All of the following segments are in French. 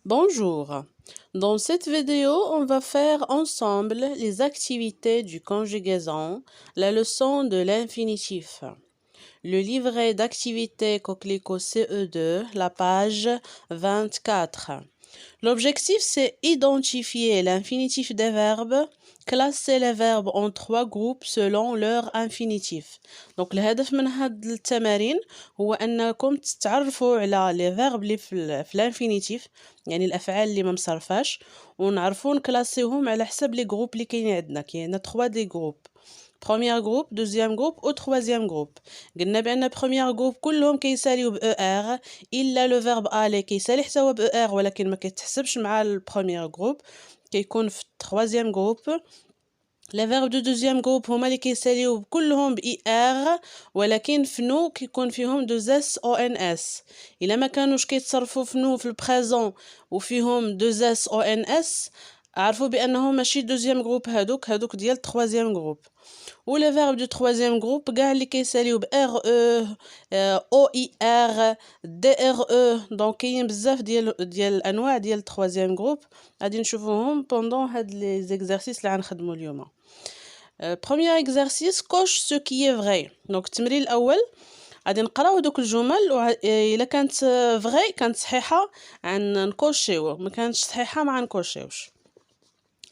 Bonjour. Dans cette vidéo, on va faire ensemble les activités du conjugaison, la leçon de l'infinitif. Le livret d'activités Coquelicot CE2, la page 24. L'objectif, c'est identifier l'infinitif des verbes, classer les verbes en 3 groupes selon leur infinitif. Donc الهدف من هاد التمارين هو أنكم تتعرفوا على les verbes اللي في الانفينيتيف، يعني الأفعال اللي ما مصرفاش، ونعرفوا نكلاسيوهم على حسب لي جروب اللي كاينين عندنا. كاين 3 دي جروب. Premier groupe, deuxième groupe ou troisième groupe. قلنا بأن premier groupe كلهم كيساليو ب ER إلا le verbe aller كيسالي حتى هو ب ER ولكن ما كيتحسبش مع ال premier groupe كيكون في troisième groupe. Les verbes du deuxième groupe هما اللي كيساليو كلهم ب ER ولكن في نو كيكون فيهم deux S O N S. إلا ما كانوش كيتصرفوا في نو في البريزون وفيهم deux S O N S عرفوا بأنهم ماشي deuxième groupe هادوك ديال troisième groupe. و les verbes du troisième groupe كاع اللي كيساليو ب RE OIR DRE دونك كاين بزاف ديال الانواع ديال troisième groupe غادي نشوفوهم pendant هاد les exercices اللي غنخدمو اليوم. Premier exercice coche ce qui est vrai. دونك التمرين الاول غادي نقراو دوك الجمل الا كانت فري كانت صحيحه نكوشيو ما كانتش صحيحه ما غنكوشيوش.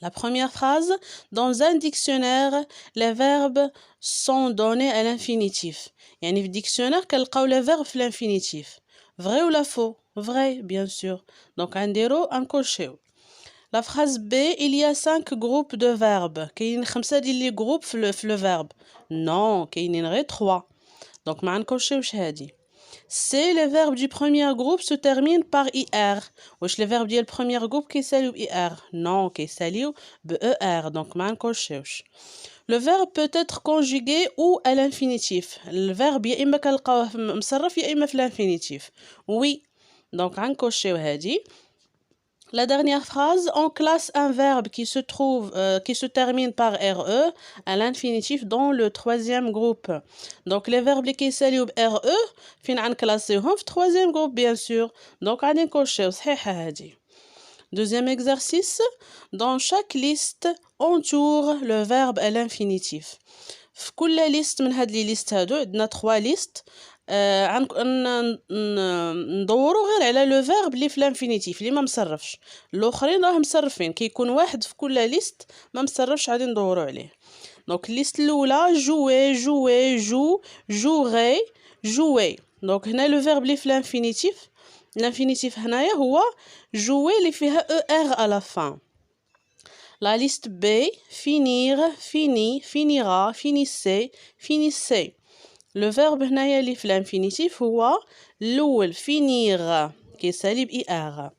La première phrase, dans un dictionnaire, les verbes sont donnés à l'infinitif. يعني في dictionnaire كنلقاو les verbes في l'infinitif. Vrai ou la faux? Vrai, bien sûr. Donc غنديرو نكوشيو. La phrase B, il y a 5 groupes de verbes. كاين 5 ديال لي groupes في le verbe. Non, كاينين غير 3. Donc ما غنكوشيوش هادي. C'est les verbes du premier groupe se terminent par IR. Wesh les verbes du premier groupe qui s'alluent IR. Non, qui s'alluent BER. Donc, man koshewch. Le verbe peut être conjugué ou à l'infinitif. Le verbe يا إما كنلقاوه مصرف يا إما في l'infinitif. Oui. Donc, man koshewch هادي. La dernière phrase, on classe un verbe qui se termine par RE à l'infinitif dans le troisième groupe. Donc, les verbes qui s'alluent RE, fin عن كلاسيهم في troisième groupe, bien sûr. Donc, غادي نكوشيو صحيحة هادي. Deuxième exercice, dans chaque liste, on tourne le verbe à l'infinitif. في كل liste من هاد لي liste هادو عندنا 3 listes. ندورو غير على لو فيرب اللي في الانفينيتيف اللي ما مصرفش. الاخرين راه مصرفين كيكون واحد في كل ليست ما مصرفش غادي ندورو عليه. دونك الليست الاولى جوي جوي جوغي جوي. دونك هنا لو فيرب اللي في الانفينيتيف هنايا هو جوي اللي فيها ER à la fin. La liste B, finir, fini, finira, finissez, finissez. Le verbe هنايا اللي في l'infinitif هو الأول finir كيسالي ب IR.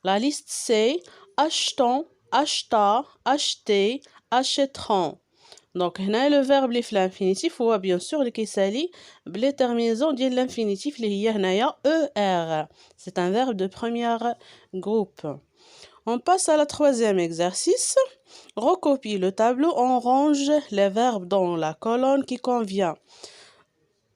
La liste C, achetons, acheta, acheter, achèteront. Donc هنا le verbe اللي في l'infinitif هو bien sûr اللي كيسالي بلي terminaisons ديال l'infinitif اللي هي هنايا ER. C'est un verbe de premier groupe. On passe à la troisième exercice. Recopie le tableau, on range les verbes dans la colonne qui convient.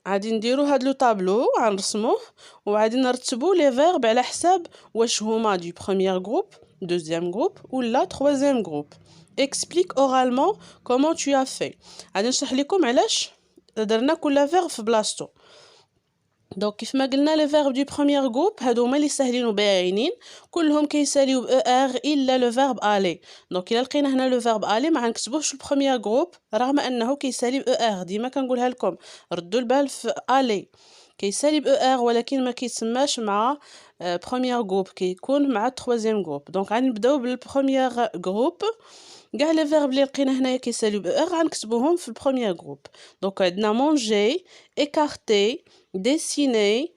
غادي نديرو هاد لو طابلو غنرسموه وغادي نرتبو لي فيرب على حساب واش هما دو premier groupe, deuxième groupe ولا troisième groupe. Explique oralement comment tu as fait. غادي نشرح لكم علاش درنا كل فيرب في بلاصتو. دونك كيف ما قلنا لي فيرب دو premier groupe هادو هما اللي ساهلين وباينين كلهم كيساليو ب ER الا لو فيرب aller. دونك الا لقينا هنا لو فيرب aller ما غنكتبوهش في البروميير جروب رغم انه كيسالي ب ER. ديما كنقولها لكم ردوا البال في aller كيسالي ب ER ولكن ما كيتسماش مع بروميير جروب كيكون مع troisième groupe. دونك غنبداو بالبروميير جروب. كاع لي فيرب اللي لقينا هنايا كيساليو ب ER غنكتبوهم في البروميير جروب. دونك عندنا manger, écarter, dessiner,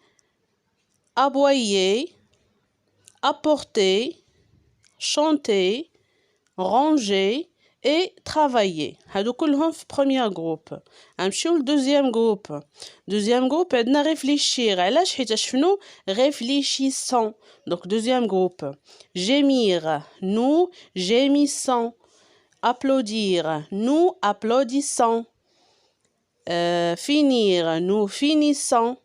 aboyer, apporter, chanter, ranger et travailler. هادو كلهم في premier groupe. غنمشيو للدوزيام جروب. دوزيام جروب عندنا réfléchir. علاش؟ حيتاش فنو réfléchissons. دونك دوزيام جروب. gémir, nous gémissons. Applaudir, nous applaudissons. Finir, nous finissons.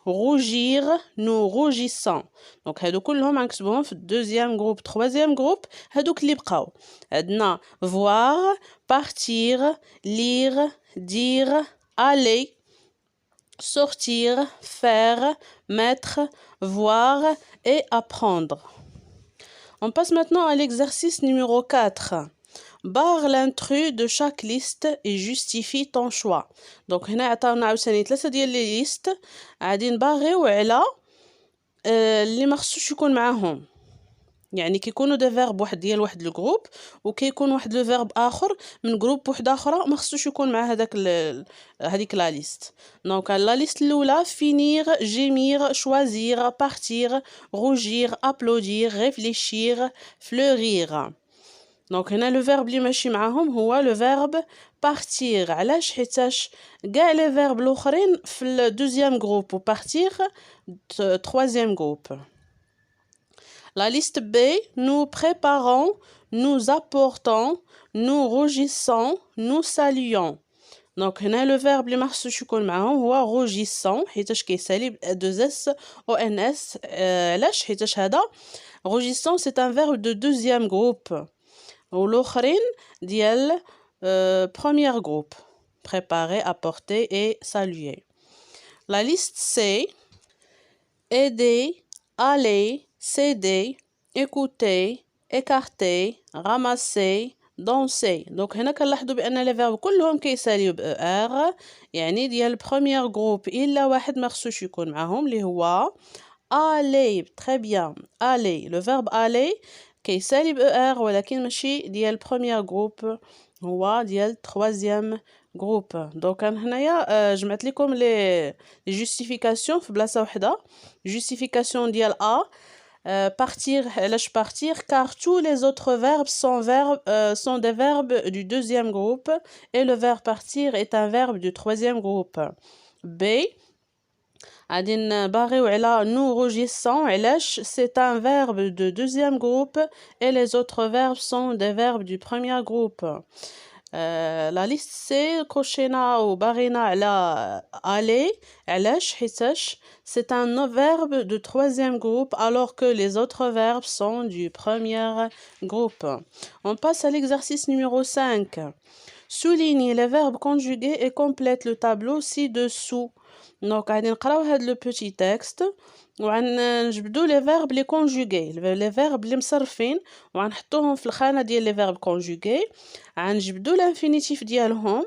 rougir, nous rougissons. Donc هادو كلهم غنكتبوهم في deuxième groupe, troisième groupe, هادوك اللي بقاو. عندنا voir, partir, lire, dire, aller, sortir, faire, mettre, voir et apprendre. On passe maintenant à l'exercice numéro 4. Barre l'intrus de chaque liste et justifie ton choix. Donc هنا عطاونا عاوتاني 3 ديال لي ليست غادي نباغيو على اللي ما خصوش يكون معاهم. يعني كيكونوا دي فيرب واحد ديال واحد الجروب وكيكون واحد لو فيرب اخر من جروب واحد اخرى ما خصوش يكون مع هذيك لا ليست. دونك لا ليست الاولى finir, gémir, choisir, partir, rougir, applaudir, réfléchir, fleurir. دونك هنا لو فيرب اللي ماشي معاهم هو لو فيرب partir. علاش؟ حيتاش كاع لي فيرب الاخرين في الدوزيام جروب و partir troisième groupe. La liste B, nous préparons, nous apportons, nous rougissons, nous saluons. Donc هنا le verbe اللي ما خصوش يكون معاهم هو rougissons حيتاش كيسالي ب 2 s o n s. علاش؟ حيتاش هذا rougissons c'est un verbe de deuxième groupe والاخرين ديال premier groupe préparer, apporter et saluer. La liste C, aider, aller, céder, écouter, écarter, ramasser, danser. Donc هنا كنلاحظوا بان لي فيرب كلهم كيساليو ب ار يعني ديال البروميير جروب الا واحد ما خصوش يكون معاهم اللي هو aller. Très bien. aller. Le verbe aller كيسالي ب ار ولكن ماشي ديال البروميير جروب هو ديال troisième groupe. دونك هنايا جمعت لكم لي جوستيفيكاسيون في بلاصه وحده. جوستيفيكاسيون ديال ا partir, علاش partir car tous les autres verbes sont des verbes du deuxième groupe et le verbe partir est un verbe du troisième groupe. B غادي نباغيو على nous rougissons علاش c'est un verbe de deuxième groupe et les autres verbes sont des verbes du premier groupe. La liste C كوشينا وباغينا على aller علاش حيتاش c'est un verbe de troisième groupe alors que les autres verbes sont du premier groupe. On passe à l'exercice numéro 5. Souligne les verbes conjugués et complète le tableau ci-dessous. Donc غادي نقراو هاد لو بوتي تكست وغنجبدوا لي فيرب لي كونجوغي لي فيرب اللي مصرفين وغنحطوهم في الخانه ديال لي فيرب كونجوغي. غنجبدوا الانفينيتيف ديالهم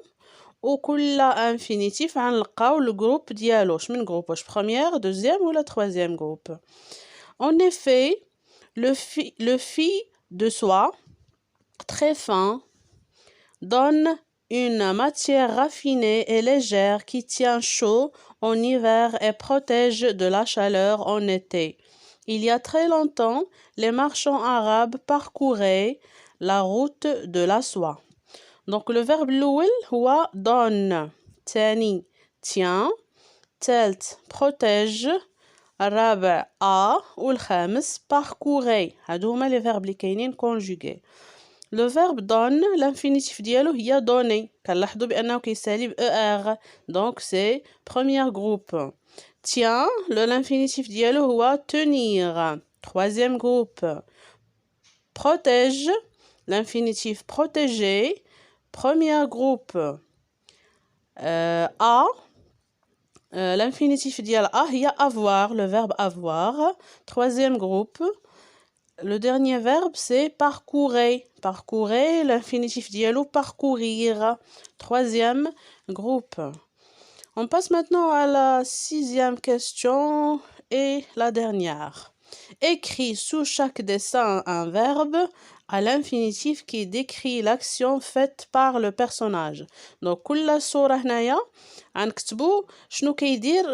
وكل انفينيتيف غنلقاو لو جروب ديالو من جروب واش بروميير دوزيام ولا troisième groupe. En effet, le fil de soie très fin donne une matière raffinée et légère qui tient chaud en hiver et protège de la chaleur en été. Il y a très longtemps, les marchands arabes parcouraient la route de la soie. Donc le verbe الأول هو donne, تاني tient, تالت protège, الرابع a والخامس parcourir. هادو هما les verbes اللي كاينين conjugués. Le verbe donne, l'infinitif ديالو هي donner. كنلاحظوا بأنه كيسالي ب ER. Donc c'est premier groupe. Tient, l'infinitif ديالو هو tenir. Troisième groupe. Protège, l'infinitif protéger. Premier groupe. A, l'infinitif ديال a هي avoir, le verbe avoir. Troisième groupe. Le dernier verbe, c'est parcourir. Parcourir, l'infinitif dialogue, parcourir. Troisième groupe. On passe maintenant à la 6e question et la dernière. Écris sous chaque dessin un verbe à l'infinitif qui décrit l'action faite par le personnage. Donc كل صورة هنايا غنكتبوا شنو كيدير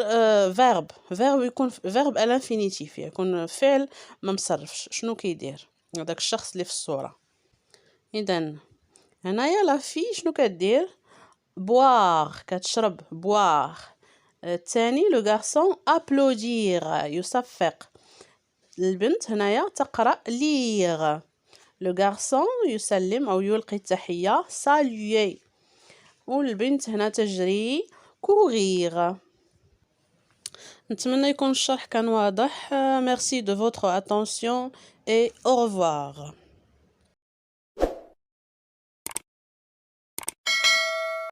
verbe يكون verbe à l'infinitif يكون فعل ما مصرفش شنو كيدير هذاك الشخص اللي في الصورة. إذن هنايا لا في شنو كدير boire كتشرب boire. الثاني لو غارسون applaudir يصفق. البنت هنايا تقرأ lire. لو غارسون يسلم أو يلقي التحية saluer. والبنت هنا تجري courir. نتمنى يكون الشرح كان واضح. Merci de votre attention et au revoir.